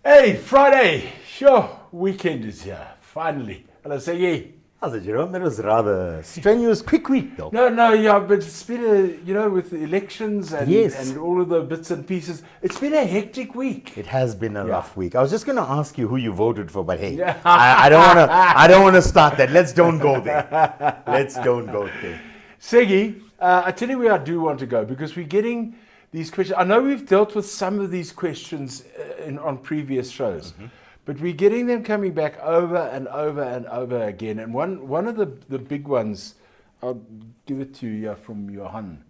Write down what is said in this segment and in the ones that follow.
Hey, Friday! Sure, weekend is here, finally. Hello, Segi. How's it, Jerome? That was rather strenuous, quick week, though. No, yeah, but it's been with the elections and, Yes. and all of the bits and pieces, it's been a hectic week. It has been a rough week. I was just going to ask you who you voted for, but hey, Yeah. I don't want to start that. Let's don't go there. Let's don't go there. Segi, I tell you where I do want to go, because we're getting these questions. I know we've dealt with some of these questions on previous shows, but we're getting them coming back over and over and over again. And one of the big ones, I'll give it to you from Johan,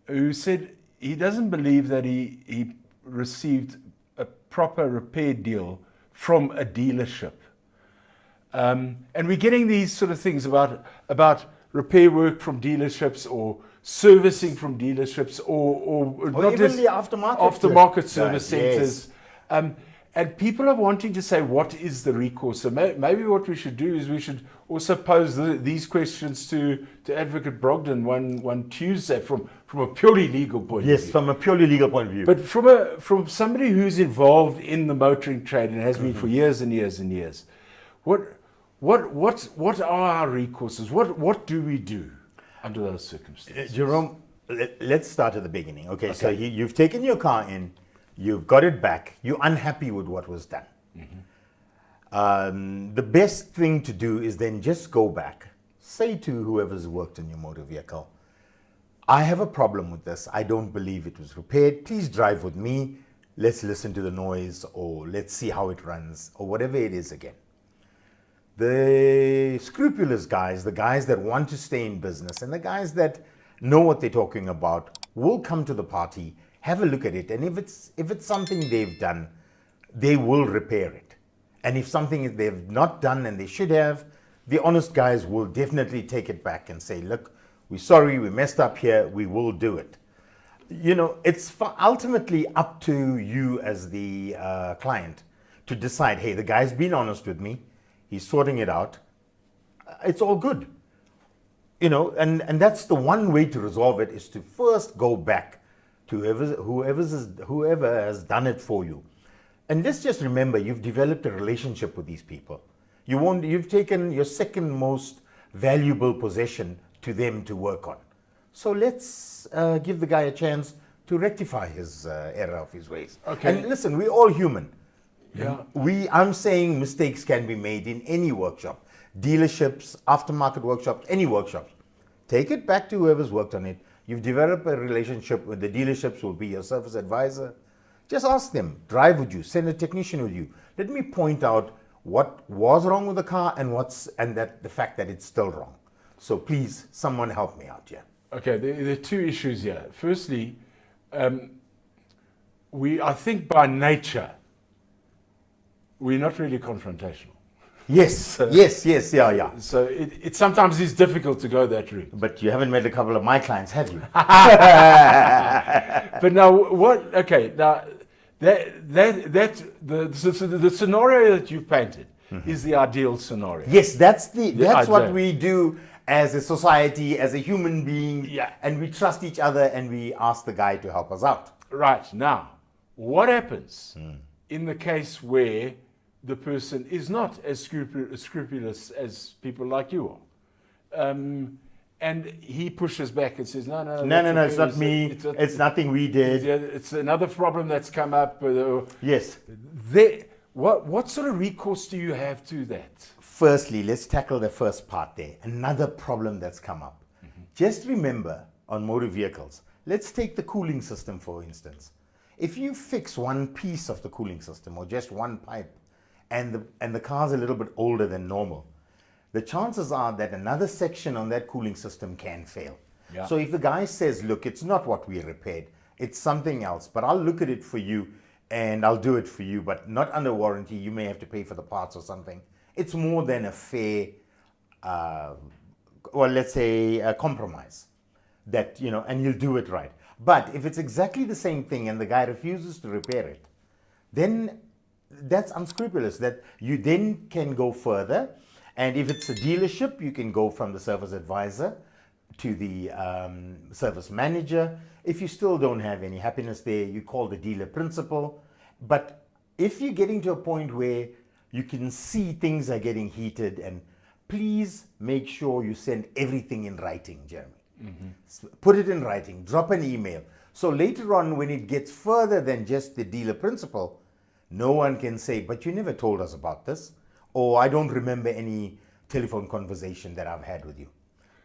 who said he doesn't believe that he received a proper repair deal from a dealership. And we're getting these sort of things about repair work from dealerships or servicing from dealerships or not even just the aftermarket service Yes. centers. And people are wanting to say, what is the recourse? So maybe what we should do is we should also pose these questions to Advocate Brogden one Tuesday from a purely legal point of Yes, view. from a purely legal point of view. But from somebody who's involved in the motoring trade and has been for years and years and years, what are our recourses? What do we do under those circumstances? Jerome, let's start at the beginning. Okay. So you've taken your car in, you've got it back, you're unhappy with what was done. The best thing to do is then just go back, say to whoever's worked on your motor vehicle, I have a problem with this. I don't believe it was repaired. Please drive with me. Let's listen to the noise, or let's see how it runs, or whatever it is again. The scrupulous guys, the guys that want to stay in business, and the guys that know what they're talking about, will come to the party, have a look at it, and if it's something they've done, they will repair it. And if something they've not done and they should have, the honest guys will definitely take it back and say, look, we're sorry, we messed up here, we will do it. It's ultimately up to you as the client to decide, hey, the guy's been honest with me, he's sorting it out, it's all good. And that's the one way to resolve it, is to first go back to whoever has done it for you. And let's just remember, you've developed a relationship with these people. You've taken your second most valuable possession to them to work on. So let's give the guy a chance to rectify his error of his ways. Okay. And listen, we're all human. Yeah. I'm saying mistakes can be made in any workshop, dealerships, aftermarket workshops, any workshops. Take it back to whoever's worked on it. You've developed a relationship with the dealerships, will be your service advisor. Just ask them, drive with you, send a technician with you. Let me point out what was wrong with the car and the fact that it's still wrong. So please, someone help me out here. Okay, there are two issues here. Firstly, I think by nature, we're not really confrontational. Yes, yeah. So it sometimes is difficult to go that route. But you haven't met a couple of my clients, have you? But now, the scenario that you've painted is the ideal scenario. Yes, that's what idea. we do as a society, as a human being, Yeah. and we trust each other and we ask the guy to help us out. Right, now, what happens in the case where the person is not as scrupulous as people like you are? And he pushes back and says, no, It's not me. It's nothing we did. It's another problem that's come up. Yes. What sort of recourse do you have to that? Firstly, let's tackle the first part there. Another problem that's come up. Just remember, on motor vehicles, let's take the cooling system, for instance. If you fix one piece of the cooling system or just one pipe, and the car's a little bit older than normal, the chances are that another section on that cooling system can fail. Yeah. So if the guy says, look, it's not what we repaired, it's something else, but I'll look at it for you and I'll do it for you, but not under warranty, you may have to pay for the parts or something. It's more than a fair, let's say a compromise that, and you'll do it right. But if it's exactly the same thing and the guy refuses to repair it, then that's unscrupulous. That you then can go further. And if it's a dealership, you can go from the service advisor to the service manager. If you still don't have any happiness there, you call the dealer principal. But if you're getting to a point where you can see things are getting heated, and please make sure you send everything in writing, Jeremy. Put it in writing, drop an email. So later on, when it gets further than just the dealer principal, no one can say, but you never told us about this, or I don't remember any telephone conversation that I've had with you.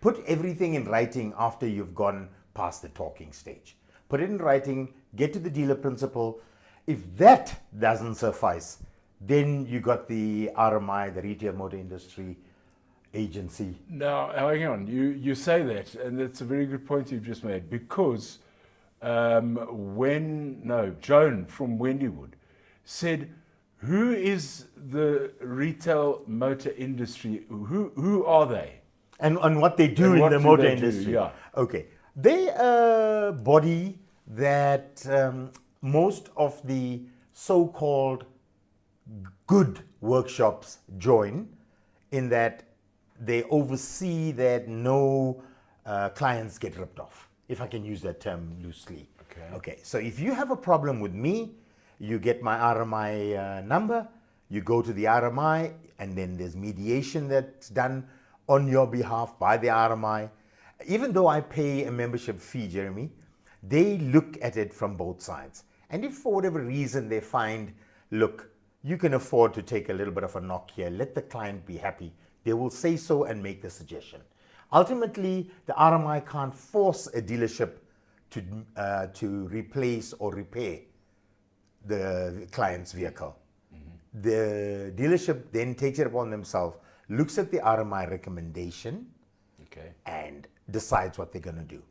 Put everything in writing after you've gone past the talking stage. Put it in writing, get to the dealer principal. If that doesn't suffice, then you got the RMI, the Retail Motor Industry Agency. Now, hang on. You say that, and that's a very good point you've just made, because Joan from Wendywood said, who is the retail motor industry? Who are they? And what they do And in what the do motor they do? industry. Yeah. Okay. They a body that most of the so-called good workshops join, in that they oversee that no clients get ripped off, if I can use that term loosely. Okay. So if you have a problem with me, you get my RMI number, you go to the RMI, and then there's mediation that's done on your behalf by the RMI. Even though I pay a membership fee, Jeremy, they look at it from both sides. And if for whatever reason they find, look, you can afford to take a little bit of a knock here, let the client be happy, they will say so and make the suggestion. Ultimately, the RMI can't force a dealership to replace or repair the client's vehicle. The dealership then takes it upon themselves, looks at the RMI recommendation, and decides what they're going to do.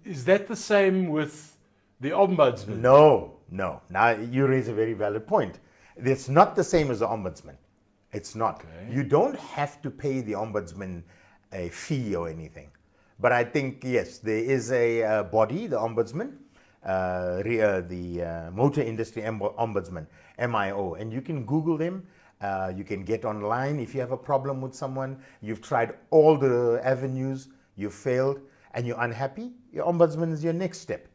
Is that the same with the ombudsman? No. Now you raise a very valid point. It's not the same as the ombudsman. It's not. You don't have to pay the ombudsman a fee or anything. But I think, yes, there is a body, the ombudsman, the Motor Industry Ombudsman, MIO, and you can Google them. You can get online if you have a problem with someone, you've tried all the avenues, you've failed, and you're unhappy, your ombudsman is your next step.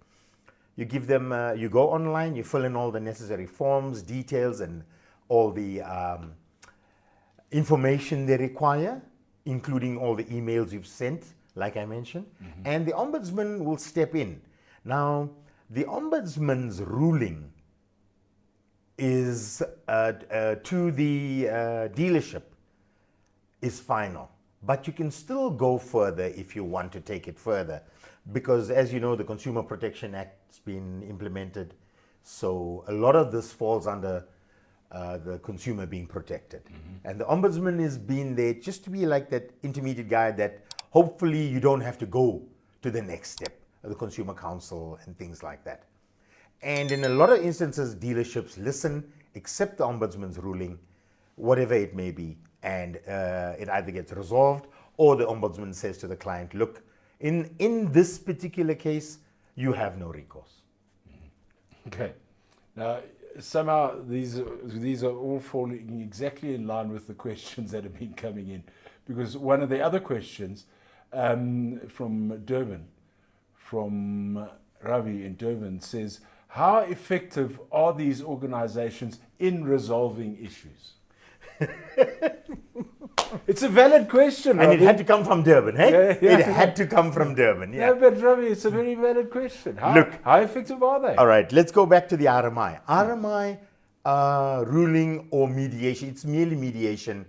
You give them, you go online, you fill in all the necessary forms, details, and all the information they require, including all the emails you've sent, like I mentioned, and the ombudsman will step in. Now, the ombudsman's ruling is to the dealership is final, but you can still go further if you want to take it further, because as you know, the Consumer Protection Act's been implemented, so a lot of this falls under the consumer being protected. And the ombudsman has been there just to be like that intermediate guy that hopefully you don't have to go to the next step, the Consumer Council and things like that. And in a lot of instances, dealerships listen, accept the ombudsman's ruling, whatever it may be, and it either gets resolved, or the ombudsman says to the client, look, in this particular case, you have no recourse. Okay. Now, somehow these are all falling exactly in line with the questions that have been coming in, because one of the other questions from Durban, from Ravi in Durban, says, how effective are these organizations in resolving issues? It's a valid question, And Ravi. it had to come from Durban, hey? Yeah. It had to come from Durban, yeah. No, but Ravi, it's a very valid question. Look. How effective are they? All right, let's go back to the RMI. RMI ruling or mediation, it's merely mediation,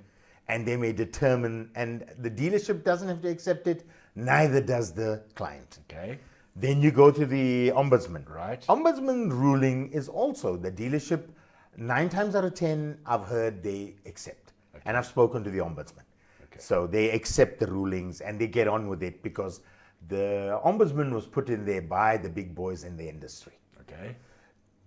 and they may determine, and the dealership doesn't have to accept it, neither does the client. Okay. Then you go to the ombudsman. Right. Ombudsman ruling is also the dealership, 9 times out of 10, I've heard they accept. Okay. And I've spoken to the ombudsman. Okay. So they accept the rulings and they get on with it, because the ombudsman was put in there by the big boys in the industry. Okay.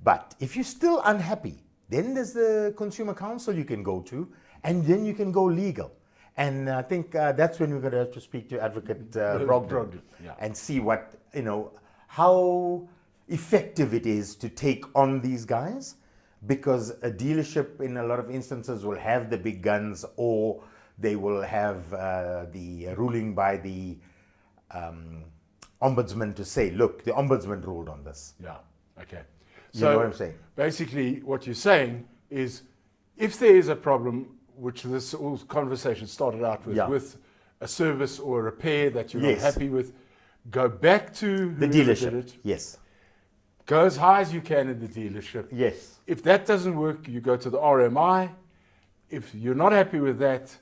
But if you're still unhappy, then there's the Consumer Council you can go to, and then you can go legal. And I think that's when we're going to have to speak to Advocate Brogdon and see what, how effective it is to take on these guys, because a dealership in a lot of instances will have the big guns, or they will have the ruling by the ombudsman to say, look, the ombudsman ruled on this. Yeah, okay. You know what I'm saying? Basically, what you're saying is, if there is a problem, which this whole conversation started out with, Yeah. with a service or a repair that you're Yes. not happy with, go back to The whoever dealership. did it. Yes. Go as high as you can in the dealership. Yes. If that doesn't work, you go to the RMI. If you're not happy with that,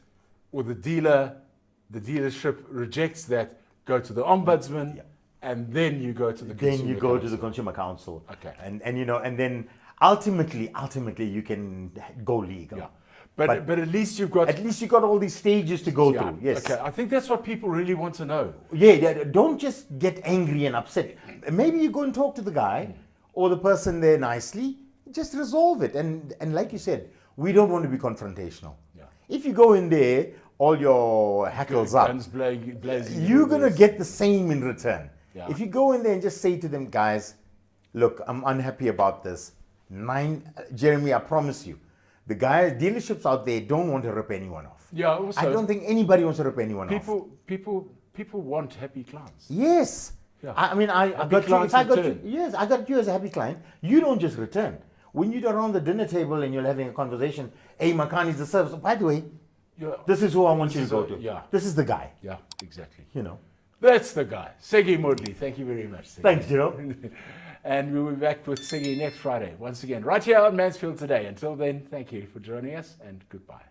or the dealership rejects that, go to the ombudsman, Yeah. and then you go to the Then consumer you go to council. the consumer council. Okay. And you know, and then ultimately you can go legal. Yeah. But at least you've got... At least you got all these stages to go Yeah. through. Yes. Okay. I think that's what people really want to know. Yeah, don't just get angry and upset. Maybe you go and talk to the guy or the person there nicely. Just resolve it. And like you said, we don't want to be confrontational. Yeah. If you go in there, all your hackles up, Guns blazing. you're going to get the same in return. Yeah. If you go in there and just say to them, guys, look, I'm unhappy about this. Jeremy, I promise you, the dealerships out there don't want to rip anyone off. Yeah. Also, I don't think anybody wants to rip anyone off. people want happy clients. Yes. Yeah. I mean, I got you. clients If I got you, return. yes, I got you as a happy client. You don't just return. When you're around the dinner table and you're having a conversation, hey, Makani's the service. By the way, Yeah. this is who I want This you to is go a- to. yeah. This is the guy. Yeah. Exactly. You know. That's the guy. Segi Mudley. Thank you very much. Segi. Thanks, Gino. And we'll be back with Sigi next Friday. Once again, right here on Mansfield Today. Until then, thank you for joining us and goodbye.